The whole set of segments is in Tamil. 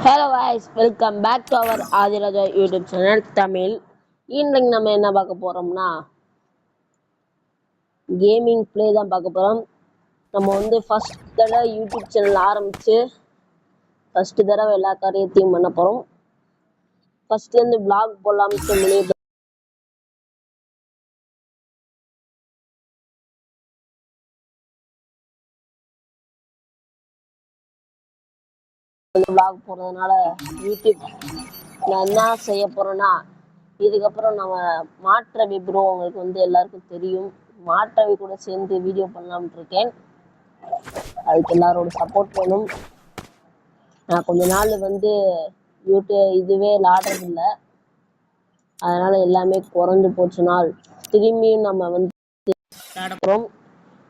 Hello guys, welcome back to our Adiraja YouTube channel Tamil. இன்னைக்கு நம்ம என்ன பார்க்க போறோம்னா கேமிங் ப்ளே தான் பார்க்க போறோம். நம்ம ஃபர்ஸ்ட் தடவை யூடியூப் சேனல் ஆரம்பிச்சு ஃபர்ஸ்ட் தடவை எல்லா காரியத்தையும் பண்ண போறோம். ஃபர்ஸ்ட்ல இருந்து vlog போடலாம்னு முடிவு vlog போறதுனால யூடியூப் நான் என்ன செய்ய போறேன்னா இதுக்கப்புறம் நம்ம மாற்றவி ப்ரோ உங்களுக்கு எல்லாருக்கும் தெரியும். மாற்றவி கூட சேர்ந்து வீடியோ பண்ணலாம்னு இருக்கேன். அதுக்கு எல்லாரோட சப்போர்ட் வேணும். நான் கொஞ்ச நாள் யூடியூப் இதுவே விளாடுறதில்லை, அதனால எல்லாமே குறைஞ்சு போச்சுனால் திரும்பியும் நம்ம விளாடப்போம்.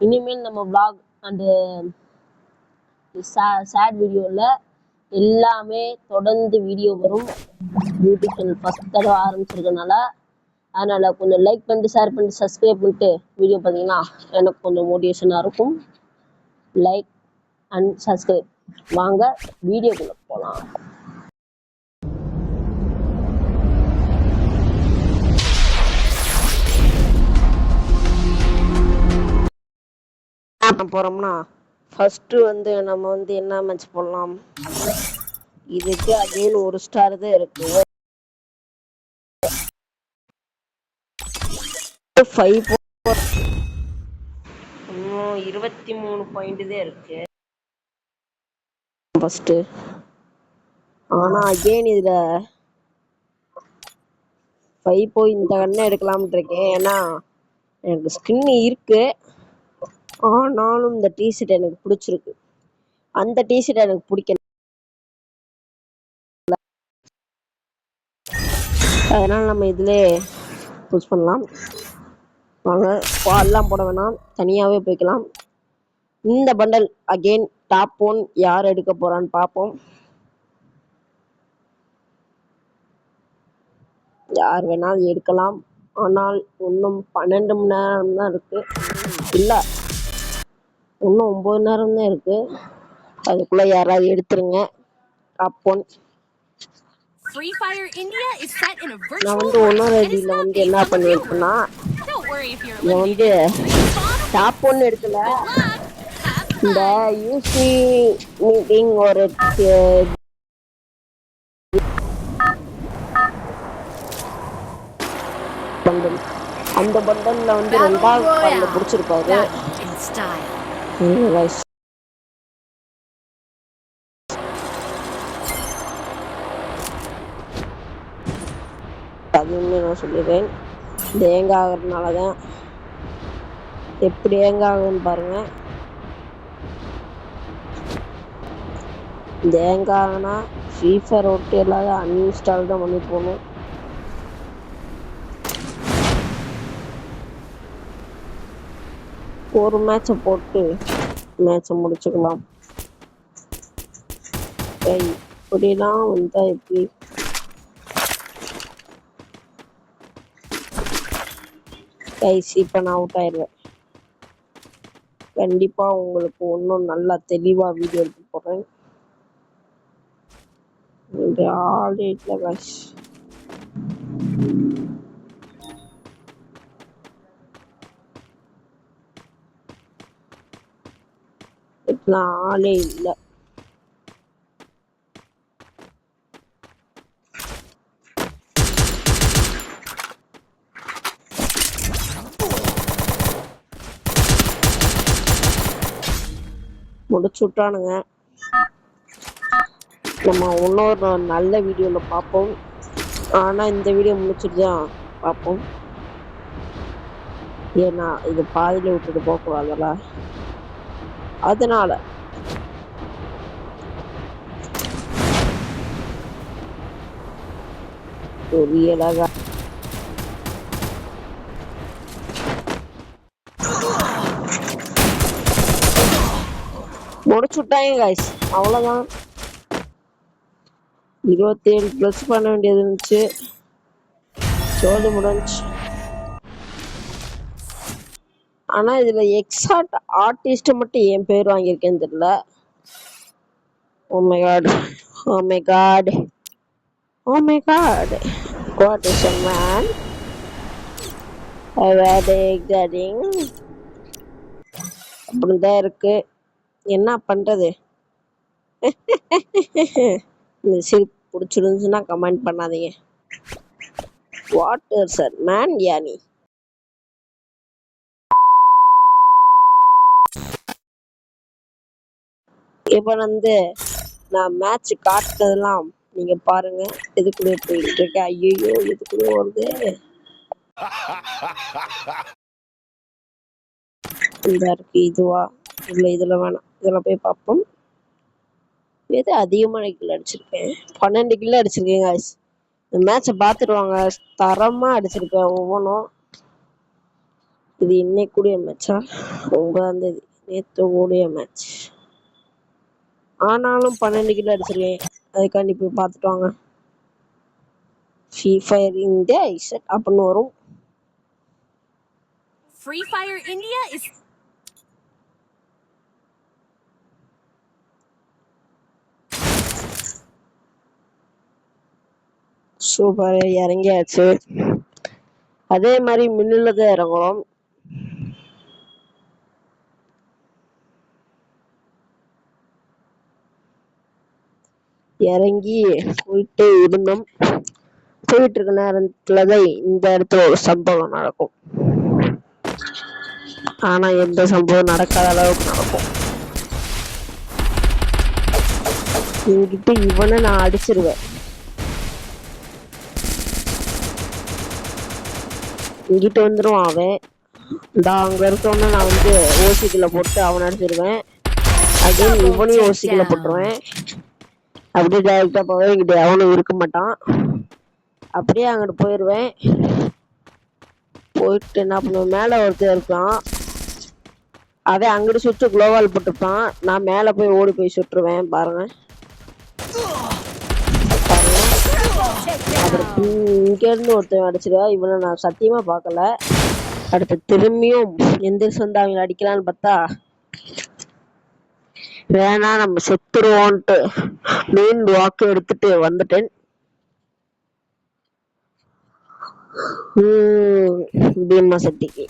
இனிமேல் நம்ம vlog அண்டு சேட் வீடியோவில் எல்லாமே தொடர்ந்து வீடியோ வரும். யூடியூப் சேனல் ஃபர்ஸ்ட் தடவை ஆரம்பிச்சிருக்கனால அதனால கொஞ்சம் லைக் பண்ணிட்டு ஷேர் பண்ணிட்டு சப்ஸ்கிரைப் பண்ணிட்டு வீடியோ பார்த்தீங்கன்னா எனக்கு கொஞ்சம் மோட்டிவேஷனாக இருக்கும். Like and subscribe. வாங்க வீடியோக்குள்ள போகலாம். போறோம்னா ஃபர்ஸ்ட் நம்ம என்ன மேட்ச் போடலாம். இதுக்கு அகைன் ஒரு ஸ்டார் தான் இருக்கு. 23 பாயிண்ட் தான் இருக்கு ஃபர்ஸ்ட். ஆனா அகைன் இதுல 5 போய் இந்த கண்ணை எடுக்கலாம்னு இருக்கேன். ஏன்னா எனக்கு ஸ்கின் இருக்கு, ஆனாலும் இந்த டிஷர்ட் எனக்கு பிடிச்சிருக்கு. அந்த டிஷர்ட் எனக்கு பிடிக்கல, அதனால நம்ம இதுல புஷ் பண்ணலாம். வாங்க ஸ்குவாட்லாம் போட வேணாம், தனியாவே போய்க்கலாம். இந்த பண்டல் அகைன் டாப் 1 யார் எடுக்க போறான்னு பார்ப்போம். யார் வேணாலும் எடுக்கலாம், ஆனால் இன்னும் 12 மணி நேரம் தான் இருக்கு. இல்ல இன்னும் 9 நேரம் தான் இருக்கு. அதுக்குள்ள யாராவது எடுத்துருங்க. டாப் 1 நான் இன்னொரு ஐடியில என்ன பண்ணிருக்கேன்னா டாப் 1 எடுக்கல, இந்த யூசி மீட்டிங் ஒரு பண்டல், அந்த பண்டல்ல 2வது பண்டல் பிடிச்சிருப்பாரு. அதுன்னு நான் சொல்லிடுறேன். இந்த ஏங்க ஆகுறதுனாலதான். எப்படி ஏங்க ஆகுன்னு பாருங்க. இந்த ஏங்க ஆகுனா ஃப்ரீ ஃபயர் விட்டு எல்லாரும் அன்இன்ஸ்டால் தான் பண்ணி போகணும். ஒரு மேட்சை போட்டு மேட்சை முடிச்சுக்கலாம். இப்படிலாம் வந்தா எப்படி? இப்ப நான் அவுட் ஆயிடுவேன். கண்டிப்பா உங்களுக்கு இன்னும் நல்லா தெளிவா வீடியோ எடுத்து போடுறேன். ஆல்ரெடி காய்ஸ் ஆளே இல்லை. முடிச்சு விட்டானுங்க. நம்ம இன்னொரு நல்ல வீடியோல பார்ப்போம். ஆனா இந்த வீடியோ முடிச்சுட்டு தான் பார்ப்போம், ஏன்னா இது பாதியில விட்டுட்டு போக கூடாதுல்ல. அதனால முடிச்சு விட்டாங்க காய்ஸ். அவ்வளவுதான். 27 பிளஸ் பண்ண வேண்டியது இருந்துச்சு, சோழி முடிஞ்சு. ஆனா இதுல எக்ஸாக்ட் ஆர்டிஸ்ட் மட்டும் என் பேர் வாங்கியிருக்கேன்னு தெரியல. Oh my god, Oh my god. Oh my god. What is a man? Where they getting? அப்படிதான் இருக்கு. என்ன பண்றது? இந்த சிரிப்பு பிடிச்சிருந்துச்சுன்னா கமெண்ட் பண்ணாதீங்க. வாட் இஸ் அ மேன் யானி? இப்ப நான் மேட்ச் காட்டுறதெல்லாம் நீங்க பாருங்க. எதுக்குள்ளே போயிட்டு இருக்க? ஐயோ எதுக்குள்ளே வருது? இந்த இருக்கு இதுவா இல்ல இதுல வேணாம். இதுல போய் பார்ப்போம். எது அதிகமான கில் அடிச்சிருக்கேன்? 12 கில் அடிச்சிருக்கேன் guys. இந்த மேட்சை பார்த்துட்டு தரமா அடிச்சிருக்கேன் ஒவ்வொன்றும். இது இன்னைக்கு கூடிய மேட்சா? 9ஆம் தேதி நேற்று கூடிய மேட்ச். ஆனாலும் 12 கிலோ அடிச்சிருக்கேன். அதுக்காண்டி போய் பார்த்துட்டு வாங்க. ஃப்ரீ ஃபயர் இந்தியா இசட் அப்படின்னு வரும். Free Fire India is super. இறங்கியாச்சு. அதே மாதிரி மின்னில தான் இறங்குறோம். இறங்கி போயிட்டு இருந்தோம். போயிட்டு இருக்க நேரத்துலதான் இந்த இடத்துல ஒரு சம்பவம் நடக்கும். ஆனா எந்த சம்பவம் நடக்காத அளவுக்கு நடக்கும். இங்கிட்டு இவனை நான் அடிச்சிருவேன். இங்கிட்டு வந்துடும் அவன். அங்க இருக்கவன நான் ஓசிக்குள்ள போட்டு அவனை அடிச்சிருவேன். அதே இவனையும் ஓசிக்குள்ள போட்டுருவேன். அப்படியே டைரக்டா போவேன். இங்கிட்ட அவனும் இருக்க மாட்டான். அப்படியே அங்கிட்டு போயிடுவேன். போயிட்டு என்ன பண்ணுவேன், மேல ஒருத்தர் இருப்பான். அவன் அங்கிட்டு சுட்டு குளோவால் போட்டுருப்பான். நான் மேல போய் ஓடி போய் சுட்டுருவேன். பாருங்க இங்க இருந்து ஒருத்தன் அடிச்சிருவேன். இவனை நான் சத்தியமா பார்க்கல. அடுத்து திரும்பியும் எந்திரிச்சு வந்து அவங்க அடிக்கலான்னு பார்த்தா வேணா நம்ம செத்துருவோன்ட்டு மெயின் வாக்கு எடுத்துட்டு வந்துட்டேன். பீமா சட்டிக்கு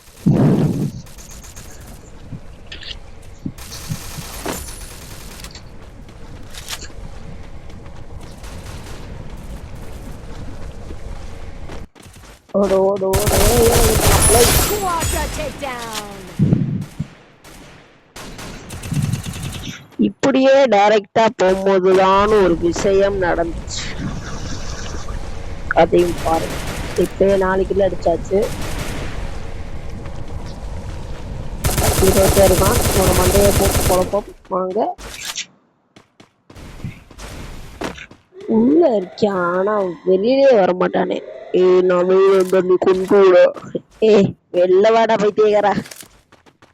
ஓடு ஓடு ஓடு. இப்படியே டைரக்டா போகும்போதுதான் ஒரு விஷயம் நடந்துச்சு. அதையும் பாருங்க. இப்பயே 4 கிலோ அடிச்சாச்சு. இருக்கான். உங்க மண்டையை போட்டு குழப்பம். வாங்க உள்ள இருக்கேன். ஆனா வெளியிலே வரமாட்டானே. நான் கொண்டு விட. வெளில வாடா பைத்தியக்காரா.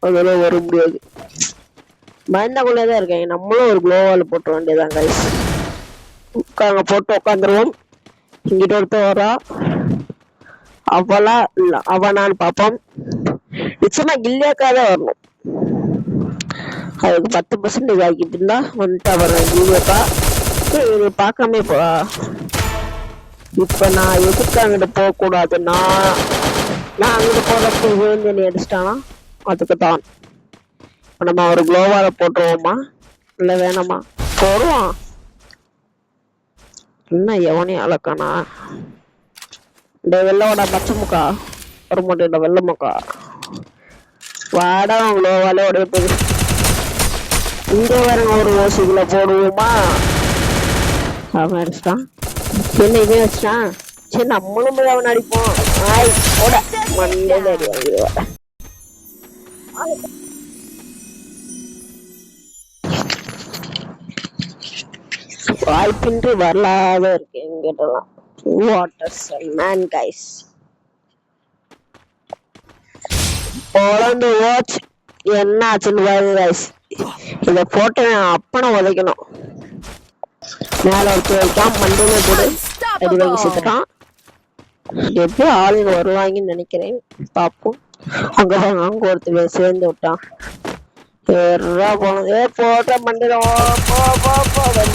அதெல்லாம் வர முடியாது. பயந்தாக்குள்ளேதான் இருக்கேன். நம்மளும் ஒரு குளோவால் போட்ட வேண்டியதான் கைஸ். போட்டு உட்காந்துருவோம். இங்கிட்ட ஒருத்தர் வரா. அவளா இல்ல அவனான்னு பாப்போம். நிச்சயமா கில்லியாக்காதான் வரணும். அதுக்கு 10% ஆகிட்டு இருந்தா வந்துட்டா வரேன். கில்லியாக்கா இதை பார்க்காம போறா. இப்ப நான் எதுக்கு அங்கிட்டு போக கூடாது? நான் அங்கிட்டு போறப்ப விழுந்து அடிச்சிட்டானா அதுக்கு தான். இப்ப நம்ம ஒரு குளோவால போட்டுருவோமா இல்ல வேணாமா? போடுவான். என்ன எவனையும் அழக்கானா? இந்த வெள்ளோட பச்சை முக்கா ஒரு மூட்டை வெள்ள முக்கா வாடா. குளோவாலே உடைய போகுது. இங்க வரங்க ஒரு ஓசிக்குள்ள போடுவோமா? அவன் அடிச்சிட்டான். என்ன இவன் வச்சிட்டான். சரி நம்மளும் போய் அவன் அடிப்போம். ஓட மண்டையில அடி வாங்கிடுவா. வாய்ப்பின்றி வரலாத இருக்கு எங்கிட்டலாம். Water man guys. வாட்ச் என்ன ஆச்சுன்னு பாருங்க கைஸ். இத போட்டு அப்பனை உதைக்கணும். மேல ஒருத்தர் வைக்காம மண்டையில போடு அடி வாங்கி செத்துட்டான். எப்படி ஆளுங்க வருவாங்கன்னு நினைக்கிறேன். பாப்போம். அங்க ஒருத்தர் சேர்ந்து விட்டான். போனது போட்ட மண்டையில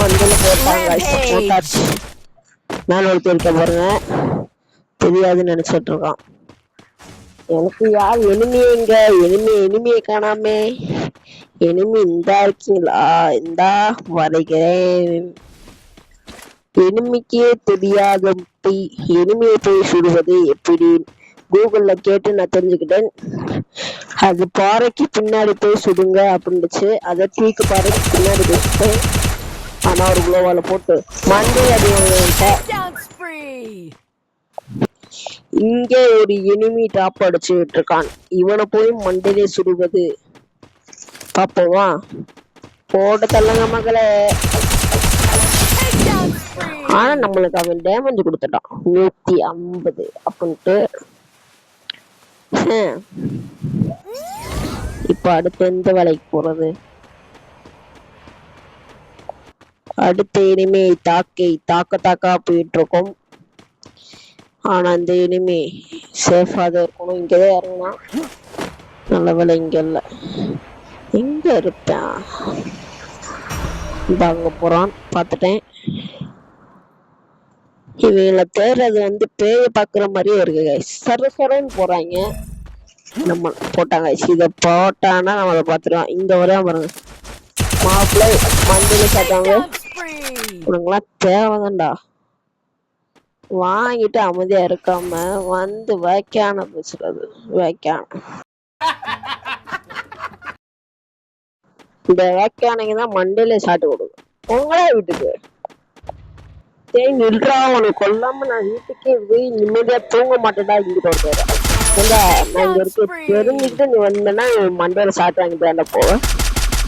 மண்டையில போட்டு போட்டாங்க போட்டாச்சு. மேல ஒருத்தர் இருக்க பாருங்க, தெரியாதுன்னு நினைச்சிட்டு இருக்கான். எனக்கு யார் எனிமிங்க, எனிமியை காணாமே. எனிமி இந்தா இருக்கீங்களா? இந்தா வரைகிறேன். எனிமிக்கே தெரியாத எனிமியை போய் சுடுவது எப்படி கூகுள்ல கேட்டு நான் தெரிஞ்சுக்கிட்டேன். அது பாறைக்கு பின்னாடி போய் சுடுங்க அப்படின்னுச்சு. அதை தூக்கி பாறைக்கு பின்னாடி வச்சுட்டேன். ஆனா ஒரு குளோவால போட்டு மண்டே அது Down spree. இங்க ஒரு எனிமி டாப் அடிச்சுட்டு இருக்கான். இவனை போய் மண்டையிலே சுடுவது பாப்போமா? போட்டு தள்ளுங்க மகளே. Down spree. ஆனா நம்மளுக்கு அவன் டேமேஜ் கொடுத்துட்டான் 150 அப்படின்ட்டு. இப்ப அடுத்து எந்த வேலைக்கு போறது? அடுத்த இனிமே தாக்கா போயிட்டு இருக்கோம். ஆனா இந்த இனிமே சேஃபா தான் இருக்கணும். இங்கதான் இறங்கினா நல்ல வேலை. இங்க இல்ல, எங்க இருப்பேன்? இந்த அங்க போறான், பாத்துட்டேன். இவங்களை தேடுறது பேய பாக்குற மாதிரியே இருக்கு கைஸ். சரசரன்னு போறாங்க. நம்ம போட்டாங்க இதை போட்டானா நம்மளை பாத்துருவான். இங்க வரையா பாருங்க, மாப்பிள்ளை மண்டியில சாட்டாங்க. உனக்குலாம் தேவைதான்டா. வாங்கிட்டு அமைதியா இருக்காம வேக்கான பேசுறது. வேக்கான இந்த வேக்கானைக்கு தான் மண்டையில சாட்டு கொடுக்கும். உங்களே வீட்டுக்கு நின்றா, உனக்கு கொல்லாம நான் வீட்டுக்கே போய் நிம்மதியா தூங்க மாட்டேடா. இங்கிட்ட ஒரு பேர நான் இங்க இருக்கு தெரிஞ்சுக்கிட்டு நீ வந்தேன்னா மண்டையில சாட்டு வாங்கிட்டு போவ.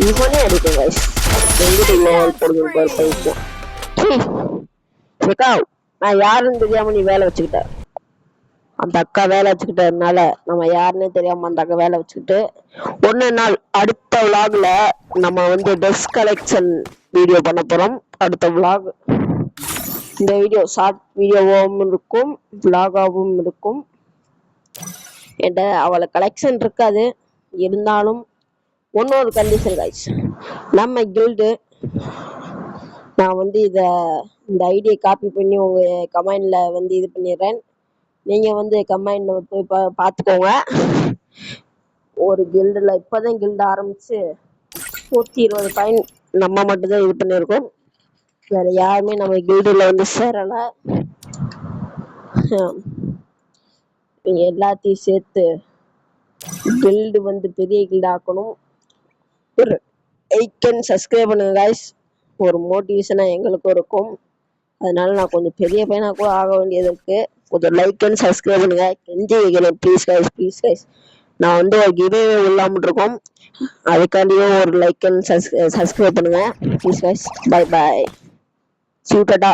இவனே எடுக்கும் கைஸ். எங்கிட்ட இவ்வளவு போடுங்க பாரு பைக்கும். நான் யாருன்னு தெரியாம நீ வேலை வச்சுக்கிட்ட. அந்த அக்கா வேலை வச்சுக்கிட்டதுனால நம்ம யாருன்னே தெரியாம அந்த அக்கா வேலை வச்சுக்கிட்டு ஒன்னு நாள் அடுத்த விளாக்ல நம்ம ட்ரெஸ் கலெக்ஷன் வீடியோ பண்ண போறோம். அடுத்த விளாக் இந்த வீடியோ ஷார்ட் வீடியோவும் இருக்கும், விளாகாவும் இருக்கும். என்கிட்ட அவளை கலெக்ஷன் இருக்காது, இருந்தாலும் ஒன்னொரு கண்டிஷன் கைஸ். நம்ம கில்டு நான் இந்த ஐடியை காப்பி பண்ணி உங்க கமெண்ட்ல இது பண்ணிடுறேன். நீங்க கமெண்ட்ல போய் பார்த்துக்கோங்க. ஒரு கில்டுல இப்பதான் கில்டு ஆரம்பிச்சு 120 பாயிண்ட் நம்ம மட்டும்தான் இது பண்ணியிருக்கோம். வேற யாருமே நம்ம கில்டுல சேரல. எல்லாத்தையும் சேர்த்து கில்டு பெரிய கில்டு ஆக்கணும். ஒரு சப்ஸ்கிரைப் பண்ணுங்க கைஸ். ஒரு மோட்டிவேஷனா எங்களுக்கும் இருக்கும். அதனால நான் கொஞ்சம் பெரிய பையனா கூட ஆக வேண்டியது இருக்கு. கொஞ்சம் லைக் அண்ட் சப்ஸ்கிரைப் பண்ணுங்க, கெஞ்சி வைக்கிறேன். Please guys. நான் ஒரு கிவே இல்லாம இருக்கோம். அதுக்காண்டியும் ஒரு லைக் அண்ட் சப்ஸ்கிரைப் பண்ணுங்க ப்ளீஸ் கைஸ். பை சூட்டடா.